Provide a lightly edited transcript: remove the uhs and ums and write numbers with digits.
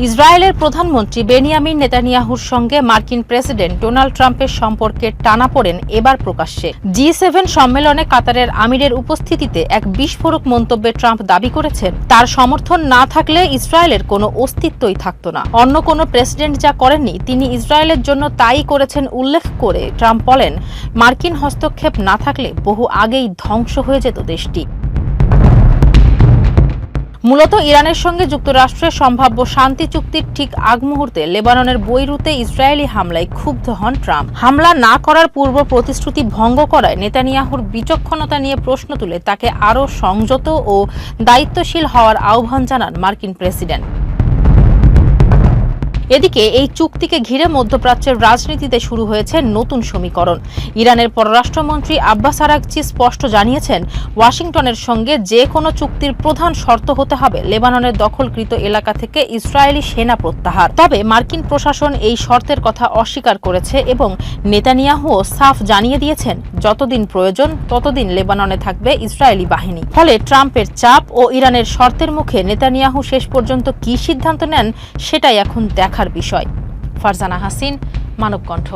ইসরায়েলের প্রধানমন্ত্রী বেনিয়ামিন নেতানিয়াহুর সঙ্গে মার্কিন প্রেসিডেন্ট ডোনাল্ড ট্রাম্পের সম্পর্কের টানাপোড়েন এবার প্রকাশ্যে। G7 সম্মেলনে কাতারের আমিরের উপস্থিতিতে এক বিস্ফোরক মন্তব্যে ট্রাম্প দাবি করেছেন, তার সমর্থন না থাকলে ইসরায়েলের কোনো অস্তিত্বই থাকত না। অন্য কোনো প্রেসিডেন্ট যা করেননি তিনি ইসরায়েলের জন্য তাই করেছেন উল্লেখ করে ট্রাম্প বলেন, মার্কিন হস্তক্ষেপ না থাকলে বহু আগেই ধ্বংস হয়ে যেত দেশটি। মূলত ইরানের সঙ্গে যুক্তরাষ্ট্রের সম্ভাব্য শান্তি চুক্তির ঠিক আগ মুহূর্তে লেবাননের বৈরুতে ইসরায়েলি হামলায় ক্ষুব্ধ হন ট্রাম্প। হামলা না করার পূর্ব প্রতিশ্রুতি ভঙ্গ করায় নেতানিয়াহুর বিচক্ষণতা নিয়ে প্রশ্ন তুলে তাকে আরও সংযত ও দায়িত্বশীল হওয়ার আহ্বান জানান মার্কিন প্রেসিডেন্ট। এদিকে এই চুক্তিকে ঘিরে মধ্যপ্রাচ্যের রাজনীতিতে শুরু হয়েছে নতুন সমীকরণ। ইরানের পররাষ্ট্রমন্ত্রী আব্বাস আরাগচি স্পষ্ট জানিয়েছেন, ওয়াশিংটনের সঙ্গে যে কোনো চুক্তির প্রধান শর্ত হতে হবে লেবাননের দখলকৃত এলাকা থেকে ইসরায়েলি সেনা প্রত্যাহার। তবে মার্কিন প্রশাসন এই শর্তের কথা অস্বীকার করেছে এবং নেতানিয়াহুও সাফ জানিয়ে দিয়েছেন, যতদিন প্রয়োজন ততদিন লেবাননে থাকবে ইসরায়েলি বাহিনী। ফলে ট্রাম্পের চাপ ও ইরানের শর্তের মুখে নেতানিয়াহু শেষ পর্যন্ত কী সিদ্ধান্ত নেন সেটাই এখন দেখার বিষয়। ফারজানা হাসিন, মানবকণ্ঠ।